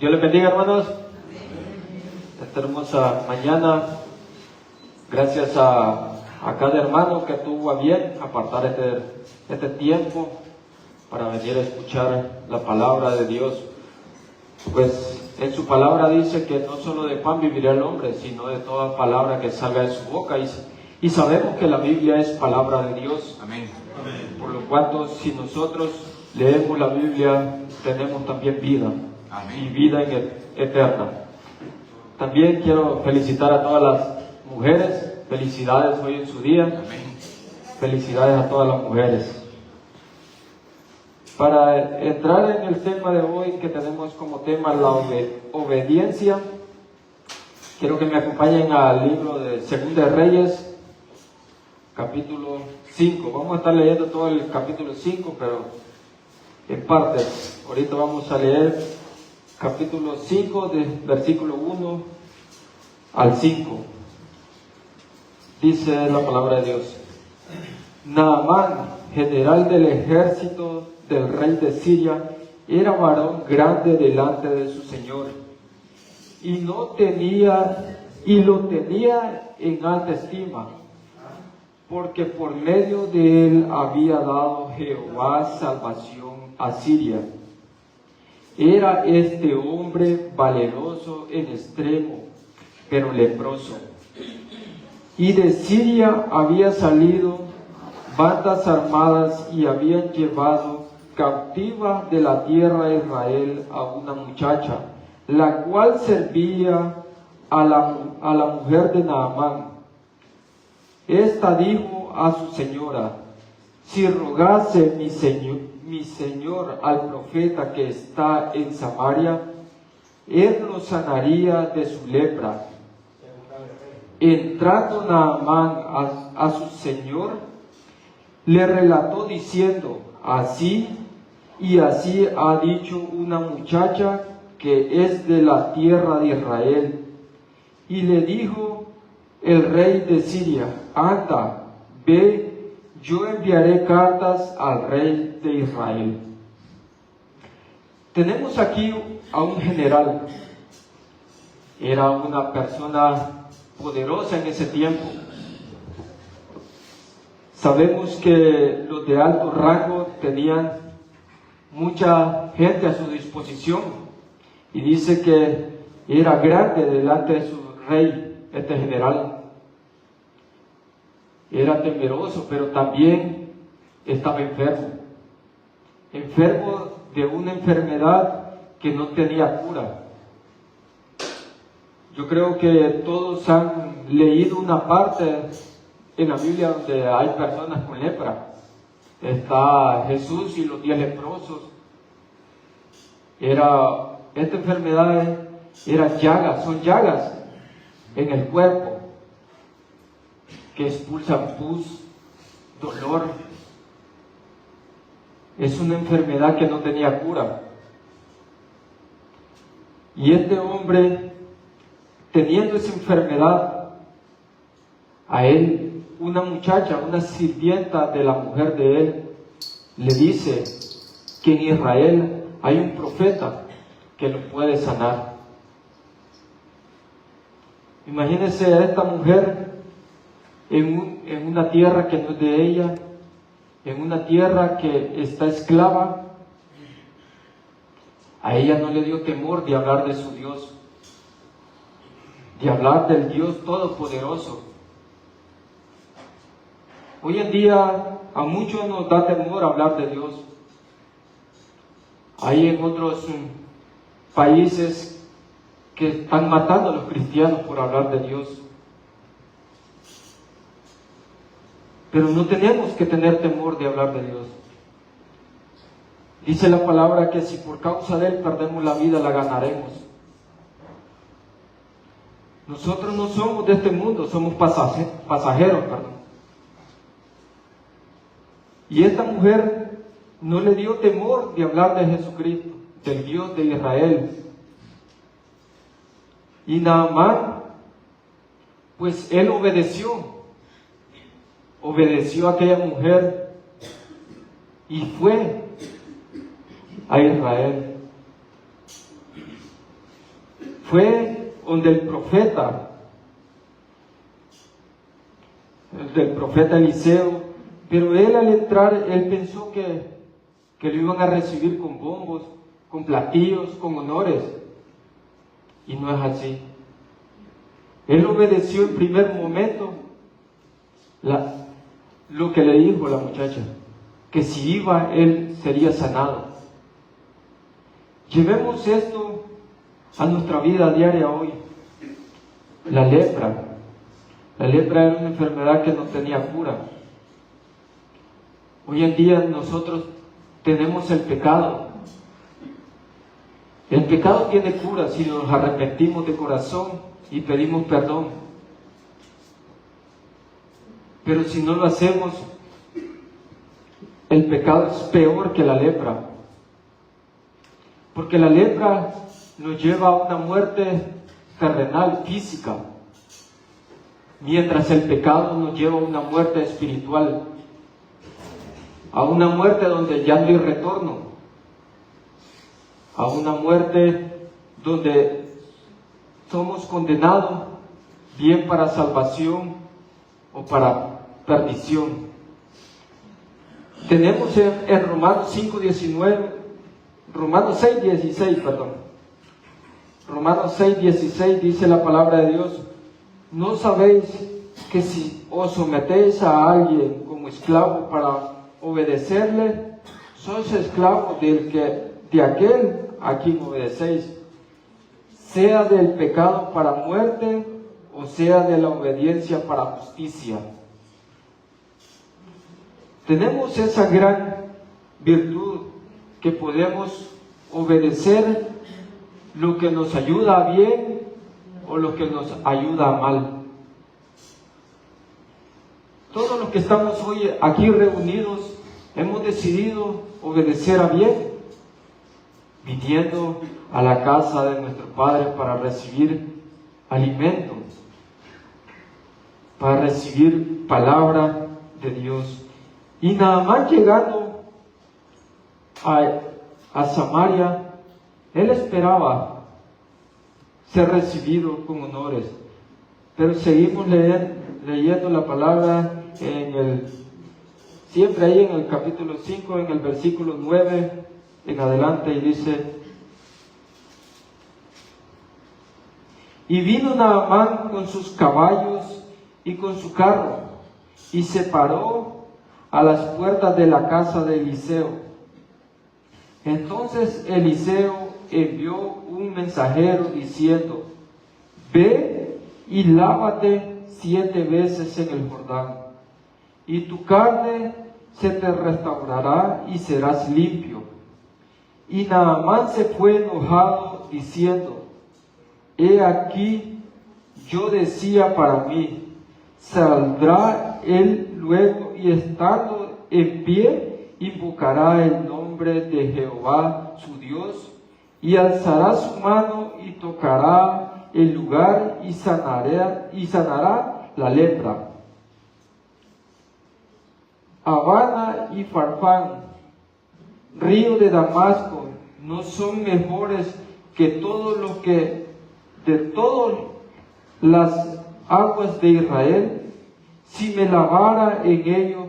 Dios les bendiga, hermanos. Esta hermosa mañana, gracias a cada hermano que tuvo a bien apartar este tiempo para venir a escuchar la palabra de Dios. Pues en su palabra dice que no solo de pan vivirá el hombre, sino de toda palabra que salga de su boca. Y sabemos que la Biblia es palabra de Dios. Amén. Por lo cual, si nosotros leemos la Biblia, tenemos también vida. Amén. Y vida eterna. También quiero felicitar a todas las mujeres. Felicidades hoy en su día. Amén. Felicidades a todas las mujeres. Para entrar en el tema de hoy, que tenemos como tema la obediencia, quiero que me acompañen al libro de Segunda de Reyes, capítulo 5. Vamos a estar leyendo todo el capítulo 5, pero en partes. Ahorita vamos a leer capítulo 5, de versículo 1 al 5. Dice la palabra de Dios: Naamán, general del ejército del rey de Siria, era varón grande delante de su señor, y lo tenía en alta estima, porque por medio de él había dado Jehová salvación a Siria. Era este hombre valeroso en extremo, pero leproso. Y de Siria había salido bandas armadas y habían llevado cautiva de la tierra de Israel a una muchacha, la cual servía a la mujer de Naamán. Esta dijo a su señora: si rogase mi señor al profeta que está en Samaria, él lo sanaría de su lepra. Entrando Naamán a su señor, le relató diciendo: así y así ha dicho una muchacha que es de la tierra de Israel. Y le dijo el rey de Siria: anda, ve, yo enviaré cartas al rey de Israel. Tenemos aquí a un general. Era una persona poderosa en ese tiempo. Sabemos que los de alto rango tenían mucha gente a su disposición, y dice que era grande delante de su rey, este general. Era temeroso, pero también estaba enfermo de una enfermedad que no tenía cura. Yo creo que todos han leído una parte en la Biblia donde hay personas con lepra. Está Jesús y los 10 leprosos. Esta enfermedad era llagas, son llagas en el cuerpo que expulsan pus, dolor. Es una enfermedad que no tenía cura. Y este hombre, teniendo esa enfermedad, a él, una muchacha, una sirvienta de la mujer de él, le dice que en Israel hay un profeta que lo puede sanar. Imagínense a esta mujer en una tierra que no es de ella, en una tierra que está esclava. A ella no le dio temor de hablar de su Dios, de hablar del Dios Todopoderoso. Hoy en día a muchos nos da temor hablar de Dios. Hay en otros países que están matando a los cristianos por hablar de Dios. Pero no tenemos que tener temor de hablar de Dios. Dice la palabra que si por causa de Él perdemos la vida, la ganaremos. Nosotros no somos de este mundo, somos pasajeros. Y esta mujer no le dio temor de hablar de Jesucristo, del Dios de Israel. Y Naamán, pues él obedeció a aquella mujer y fue a Israel. fue donde el profeta Eliseo, pero él al entrar, él pensó que lo iban a recibir con bombos, con platillos, con honores, y no es así. Él obedeció en primer momento lo que le dijo la muchacha, que si iba él sería sanado. Llevemos esto a nuestra vida diaria hoy. La lepra era una enfermedad que no tenía cura. Hoy en día nosotros tenemos el pecado. El pecado tiene cura si nos arrepentimos de corazón y pedimos perdón. Pero si no lo hacemos, el pecado es peor que la lepra. Porque la lepra nos lleva a una muerte terrenal, física, mientras el pecado nos lleva a una muerte espiritual, a una muerte donde ya no hay retorno, a una muerte donde somos condenados bien para salvación o para perdición. Tenemos en Romanos 6:16 dice la palabra de Dios: ¿no sabéis que si os sometéis a alguien como esclavo para obedecerle, sois esclavos de aquel a quien obedecéis, sea del pecado para muerte o sea de la obediencia para justicia? Tenemos esa gran virtud que podemos obedecer lo que nos ayuda a bien o lo que nos ayuda a mal. Todos los que estamos hoy aquí reunidos hemos decidido obedecer a bien, viniendo a la casa de nuestro Padre para recibir alimento, para recibir palabra de Dios. Y nada más llegando a Samaria, él esperaba ser recibido con honores. Pero seguimos leyendo la palabra siempre ahí en el capítulo 5, en el versículo 9 en adelante, y dice: y vino Naamán con sus caballos y con su carro, y se paró a las puertas de la casa de Eliseo. Entonces Eliseo envió un mensajero diciendo: ve y lávate 7 veces en el Jordán, y tu carne se te restaurará y serás limpio. Y Naamán se fue enojado diciendo: he aquí, yo decía para mí, saldrá él luego y estando en pie invocará el nombre de Jehová su Dios, y alzará su mano y tocará el lugar y sanará la lepra. Abana y Farfán, río de Damasco, no son mejores que de todas las aguas de Israel. Si me lavara en ello,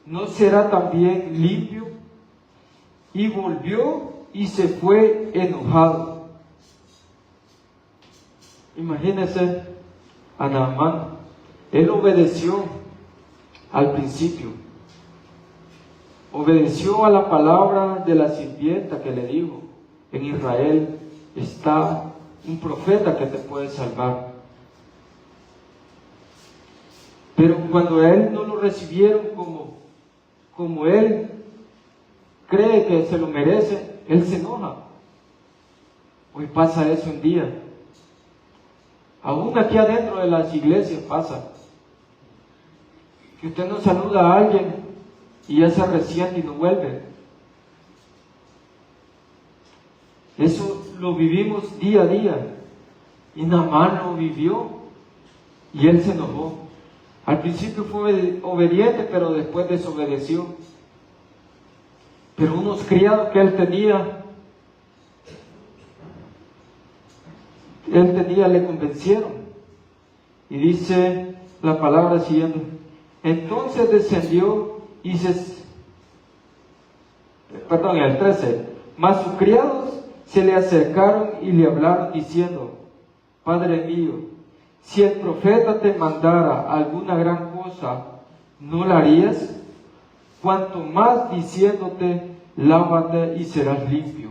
¿no será también limpio? Y volvió y se fue enojado. Imagínense a Naamán. Él obedeció al principio. Obedeció a la palabra de la sirvienta que le dijo: en Israel está un profeta que te puede salvar. Pero cuando a él no lo recibieron como él cree que se lo merece, él se enoja. Hoy pasa eso en día. Aún aquí adentro de las iglesias pasa. Que usted no saluda a alguien y ya se resiente y no vuelve. Eso lo vivimos día a día. Y Naamán lo vivió y él se enojó. Al principio fue obediente, pero después desobedeció. Pero unos criados que él tenía, él tenía le convencieron. Y dice la palabra siguiente: entonces descendió y el 13, mas sus criados se le acercaron y le hablaron diciendo: Padre mío, si el profeta te mandara alguna gran cosa, ¿no la harías? Cuanto más diciéndote: lávate y serás limpio.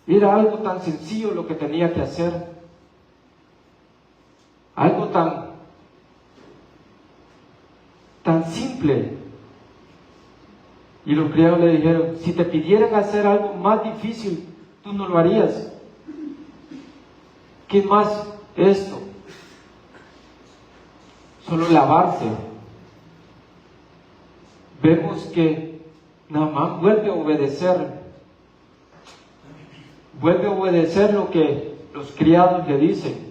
Era algo tan sencillo lo que tenía que hacer. Algo tan simple. Y los criados le dijeron: si te pidieran hacer algo más difícil, tú no lo harías. ¿Qué más esto? Solo lavarse. Vemos que Naamán vuelve a obedecer. Vuelve a obedecer lo que los criados le dicen.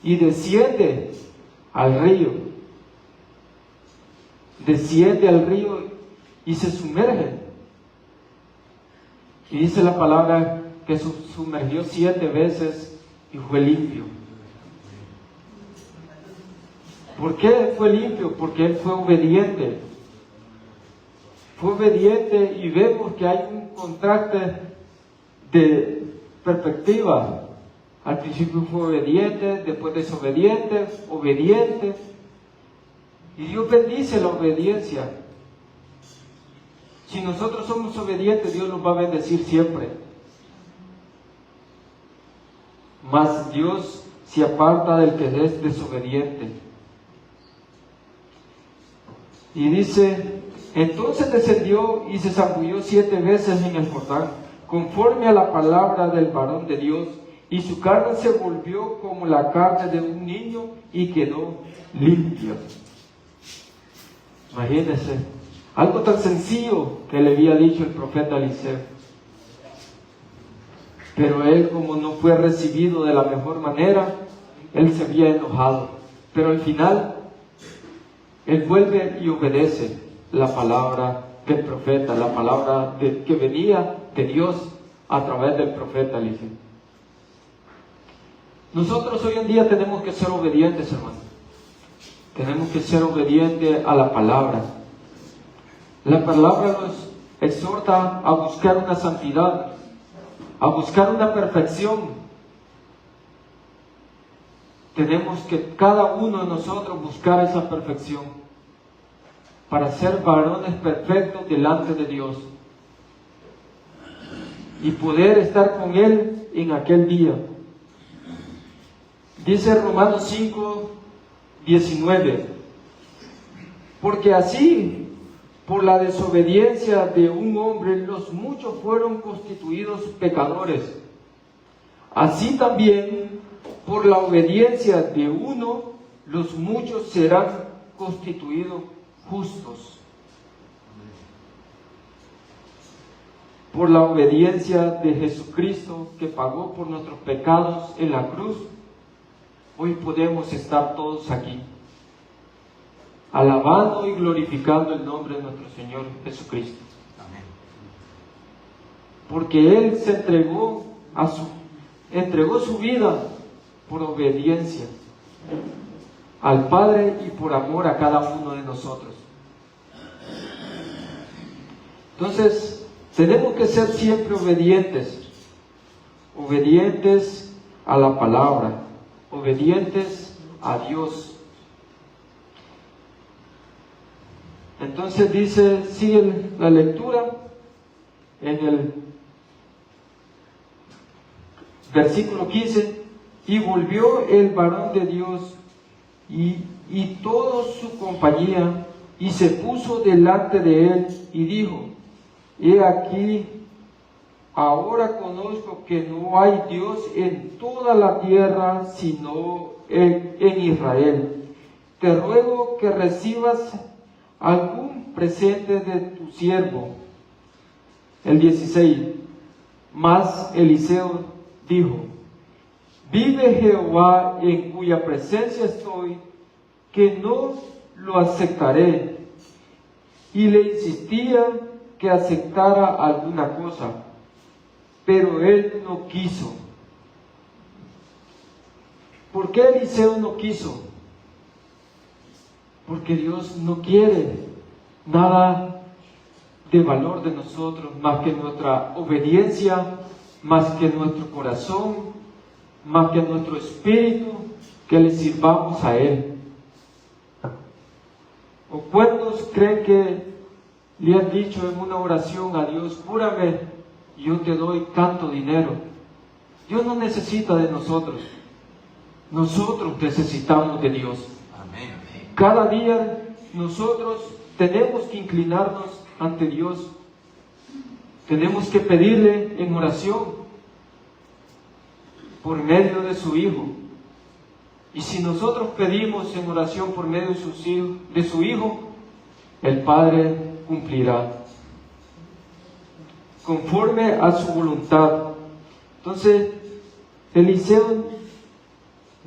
Y desciende al río. Desciende al río y se sumerge. Y dice la palabra que sumergió 7 veces y fue limpio. ¿Por qué fue limpio? Porque él fue obediente. Fue obediente, y vemos que hay un contraste de perspectiva. Al principio fue obediente, después desobediente, obediente. Y Dios bendice la obediencia. Si nosotros somos obedientes, Dios nos va a bendecir siempre. Mas Dios se aparta del que es desobediente. Y dice: entonces descendió y se zambulló 7 veces en el Jordán, conforme a la palabra del varón de Dios, y su carne se volvió como la carne de un niño y quedó limpia. Imagínense, algo tan sencillo que le había dicho el profeta Eliseo. Pero él, como no fue recibido de la mejor manera, él se había enojado. Pero al final, él vuelve y obedece la palabra del profeta, la palabra que venía de Dios a través del profeta Eliseo. Nosotros hoy en día tenemos que ser obedientes, hermanos. Tenemos que ser obedientes a la palabra. La palabra nos exhorta a buscar una santidad, a buscar una perfección. Tenemos que cada uno de nosotros buscar esa perfección para ser varones perfectos delante de Dios y poder estar con Él en aquel día. Dice Romanos 5, 19: porque así, por la desobediencia de un hombre, los muchos fueron constituidos pecadores. Así también, por la obediencia de uno, los muchos serán constituidos justos. Por la obediencia de Jesucristo, que pagó por nuestros pecados en la cruz, hoy podemos estar todos aquí, alabando y glorificando el nombre de nuestro Señor Jesucristo. Amén. Porque Él se entregó su vida por obediencia al Padre y por amor a cada uno de nosotros. Entonces, tenemos que ser siempre obedientes a la palabra, obedientes a Dios. Entonces dice, sigue la lectura en el versículo 15: y volvió el varón de Dios y toda su compañía, y se puso delante de él y dijo: he aquí, ahora conozco que no hay Dios en toda la tierra sino en Israel. Te ruego que recibas algún presente de tu siervo. El 16: mas Eliseo dijo: vive Jehová, en cuya presencia estoy, que no lo aceptaré. Y le insistía que aceptara alguna cosa, pero él no quiso. ¿Por qué Eliseo no quiso? Porque Dios no quiere nada de valor de nosotros, más que nuestra obediencia, más que nuestro corazón, más que nuestro espíritu, que le sirvamos a Él. ¿O cuántos creen que le han dicho en una oración a Dios, cúrame, y yo te doy tanto dinero? Dios no necesita de nosotros. Nosotros necesitamos de Dios. Amén. Cada día nosotros tenemos que inclinarnos ante Dios. Tenemos que pedirle en oración por medio de su Hijo. Y si nosotros pedimos en oración por medio de su Hijo, el Padre cumplirá conforme a su voluntad. Entonces, Eliseo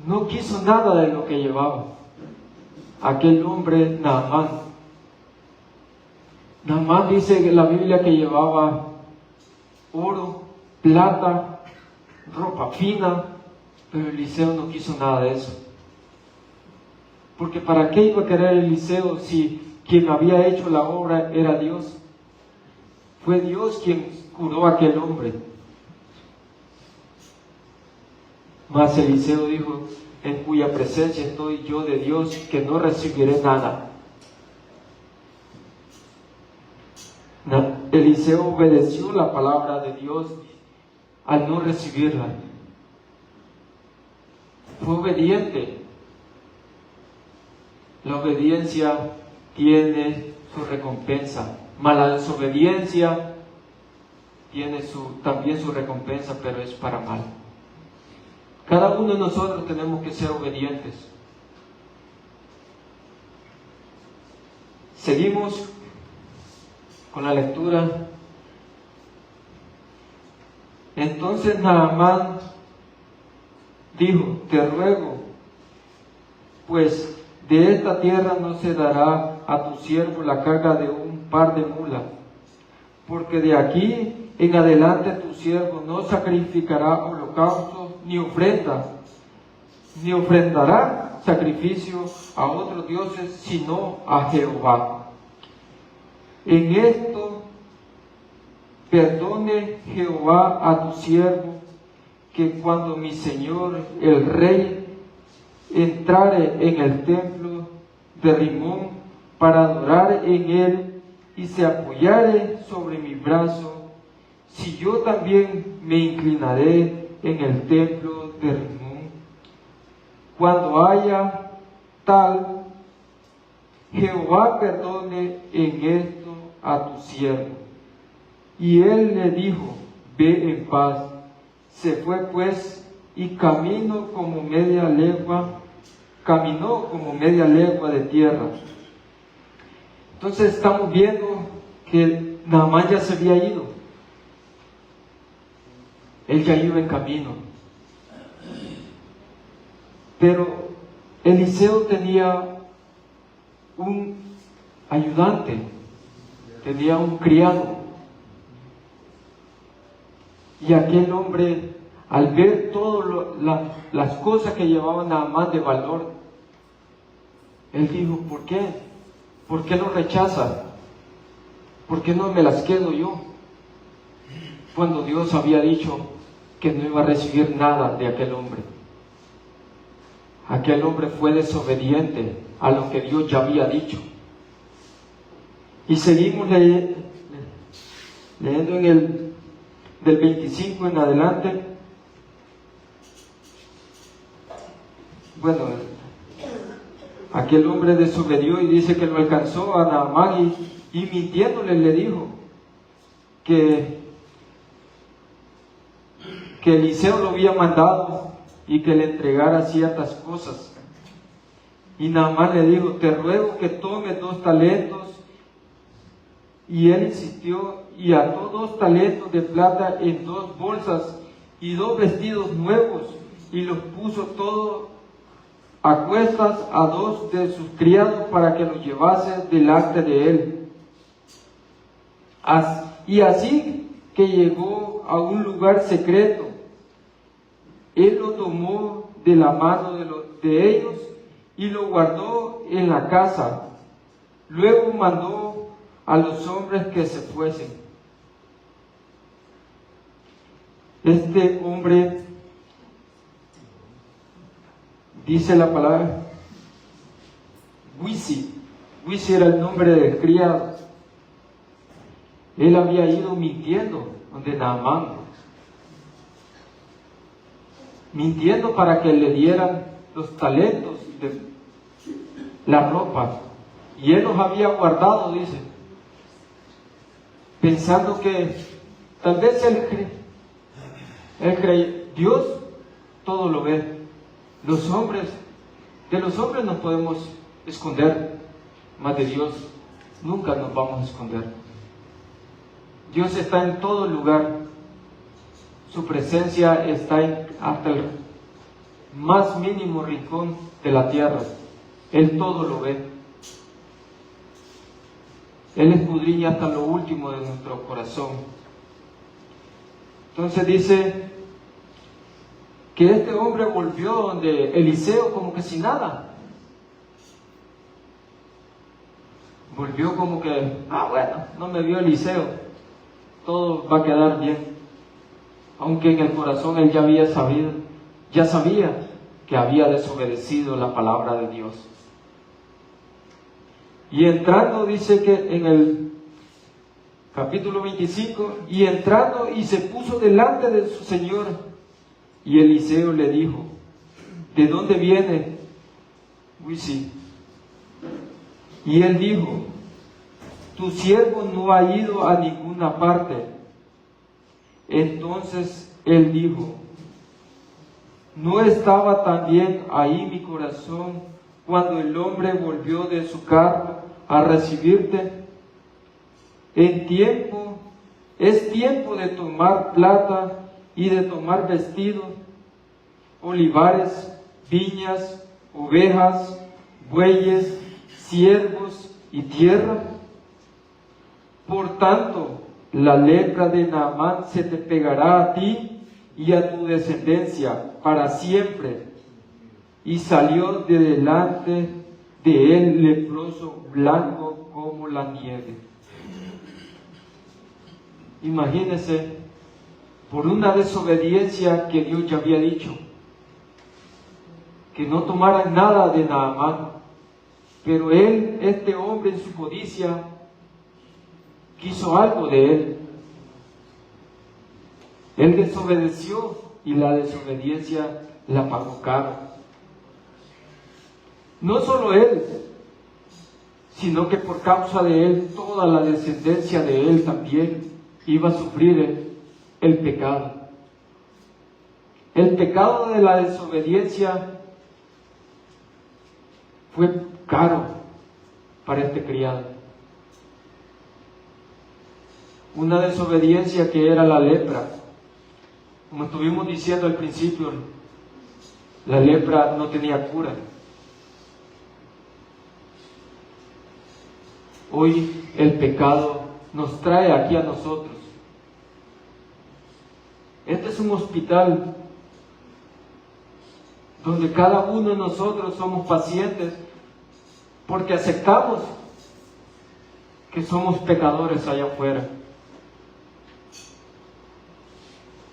no quiso nada de lo que llevaba aquel hombre Naamán. Naamán dice en la Biblia que llevaba oro, plata, ropa fina, pero Eliseo no quiso nada de eso. Porque ¿para qué iba a querer Eliseo si quien había hecho la obra era Dios? Fue Dios quien curó a aquel hombre. Mas Eliseo dijo, en cuya presencia estoy yo de Dios, que no recibiré nada. Eliseo obedeció la palabra de Dios al no recibirla. Fue obediente. La obediencia tiene su recompensa, mas la desobediencia tiene también su recompensa, pero es para mal. Cada uno de nosotros tenemos que ser obedientes. Seguimos con la lectura. Entonces Naamán dijo, te ruego, pues de esta tierra no se dará a tu siervo la carga de un par de mulas, porque de aquí en adelante tu siervo no sacrificará holocaustos ni ofrendas, ni ofrendará sacrificio a otros dioses, sino a Jehová. En esto perdone Jehová a tu siervo, que cuando mi señor el rey entrare en el templo de Rimón para adorar en él y se apoyare sobre mi brazo, si yo también me inclinaré en el templo de Rimón, cuando haya tal, Jehová perdone en esto a tu siervo. Y él le dijo, ve en paz. Se fue pues y caminó como media legua de tierra. Entonces estamos viendo que Naamán ya se había ido. Él ya iba en camino. Pero Eliseo tenía un ayudante, tenía un criado. Y aquel hombre, al ver todas las cosas que llevaban Naamán de valor, él dijo, ¿por qué? ¿Por qué lo rechaza? ¿Por qué no me las quedo yo? Cuando Dios había dicho que no iba a recibir nada de aquel hombre. Aquel hombre fue desobediente a lo que Dios ya había dicho. Y seguimos leyendo del 25 en adelante. Bueno, aquel hombre desobedió y dice que lo alcanzó a Naamán y mintiéndole le dijo que Eliseo lo había mandado y que le entregara ciertas cosas. Y Naamán le dijo, te ruego que tomes 2 talentos. Y él insistió y ató 2 talentos de plata en 2 bolsas y 2 vestidos nuevos y los puso todos a cuestas a 2 de sus criados para que los llevase delante de él. Y así que llegó a un lugar secreto, él lo tomó de la mano de ellos y lo guardó en la casa. Luego mandó a los hombres que se fuesen. Este hombre, dice la palabra, Wisi era el nombre del criado. Él había ido mintiendo donde Naamán, mintiendo para que le dieran los talentos de la ropa, y él los había guardado, dice, pensando que tal vez él cree, Dios todo lo ve. De los hombres nos podemos esconder, mas de Dios nunca nos vamos a esconder. Dios está en todo lugar. Su presencia está hasta el más mínimo rincón de la tierra. Él todo lo ve. Él escudriña hasta lo último de nuestro corazón. Entonces dice que este hombre volvió donde Eliseo como que sin nada. Volvió como que, bueno, no me vio Eliseo, todo va a quedar bien. Aunque en el corazón él ya sabía que había desobedecido la palabra de Dios. Y entrando, dice que en el capítulo 25, y entrando y se puso delante de su señor, y Eliseo le dijo, ¿de dónde viene Wisi? Y él dijo, tu siervo no ha ido a ninguna parte. Entonces él dijo, ¿no estaba también ahí mi corazón cuando el hombre volvió de su carro a recibirte? Es tiempo de tomar plata y de tomar vestidos, olivares, viñas, ovejas, bueyes, siervos y tierra. Por tanto, la lepra de Naamán se te pegará a ti y a tu descendencia para siempre. Y salió de delante de él leproso, blanco como la nieve. Imagínense, por una desobediencia que Dios ya había dicho, que no tomaran nada de Naamán, pero él, este hombre en su codicia, quiso algo de él. Él desobedeció y la desobediencia la pagó caro. No solo él, sino que por causa de él, toda la descendencia de él también iba a sufrir el pecado. El pecado de la desobediencia fue caro para este criado. Una desobediencia que era la lepra. Como estuvimos diciendo al principio, la lepra no tenía cura. Hoy el pecado nos trae aquí a nosotros. Este es un hospital donde cada uno de nosotros somos pacientes porque aceptamos que somos pecadores allá afuera.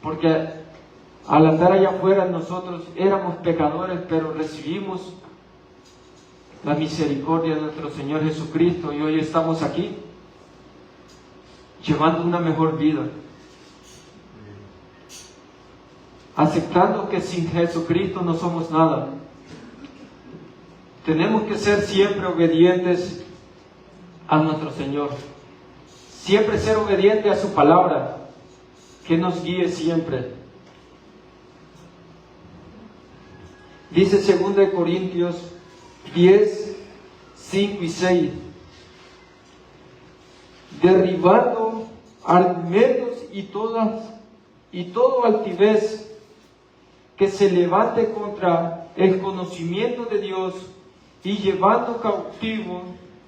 Porque al andar allá afuera nosotros éramos pecadores, pero recibimos la misericordia de nuestro Señor Jesucristo y hoy estamos aquí llevando una mejor vida, aceptando que sin Jesucristo no somos nada. Tenemos que ser siempre obedientes a nuestro Señor, siempre ser obedientes a su palabra, que nos guíe siempre. Dice 2 Corintios 10, 5 y 6, derribando argumentos y todo altivez que se levante contra el conocimiento de Dios y llevando cautivo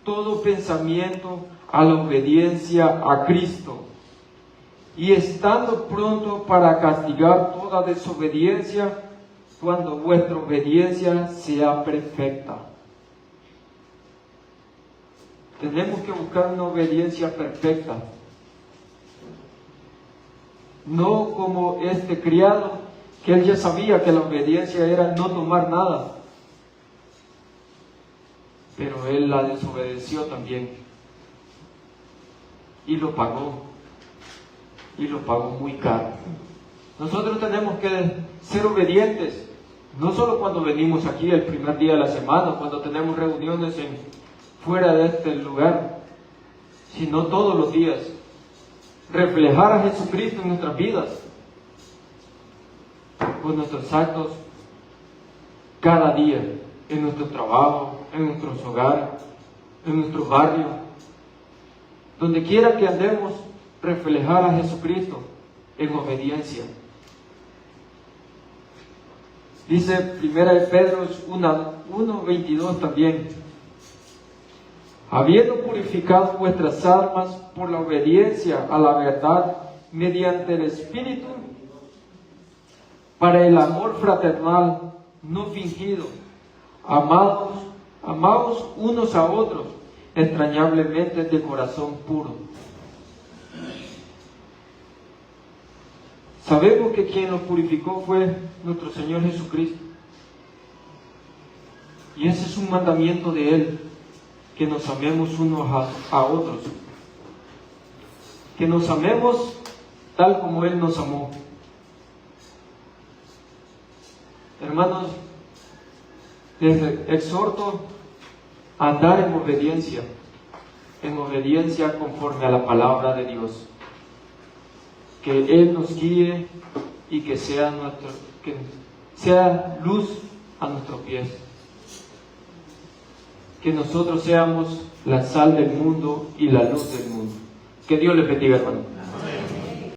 todo pensamiento a la obediencia a Cristo, y estando pronto para castigar toda desobediencia cuando vuestra obediencia sea perfecta. Tenemos que buscar una obediencia perfecta. No como este criado, que él ya sabía que la obediencia era no tomar nada. Pero él la desobedeció también. Y lo pagó. Y lo pagó muy caro. Nosotros tenemos que ser obedientes. No solo cuando venimos aquí el primer día de la semana, cuando tenemos reuniones fuera de este lugar, sino todos los días. Reflejar a Jesucristo en nuestras vidas, con nuestros actos, cada día, en nuestro trabajo, en nuestros hogares, en nuestro barrio, donde quiera que andemos, reflejar a Jesucristo en obediencia. Dice 1 Pedro 1:22 también: habiendo purificado vuestras almas por la obediencia a la verdad mediante el Espíritu, para el amor fraternal no fingido, amados unos a otros, entrañablemente de corazón puro. Sabemos que quien nos purificó fue nuestro Señor Jesucristo. Y ese es un mandamiento de Él, que nos amemos unos a otros. Que nos amemos tal como Él nos amó. Hermanos, les exhorto a andar en obediencia conforme a la palabra de Dios. Que Él nos guíe y que sea luz a nuestros pies. Que nosotros seamos la sal del mundo y la luz del mundo. Que Dios les bendiga, hermano.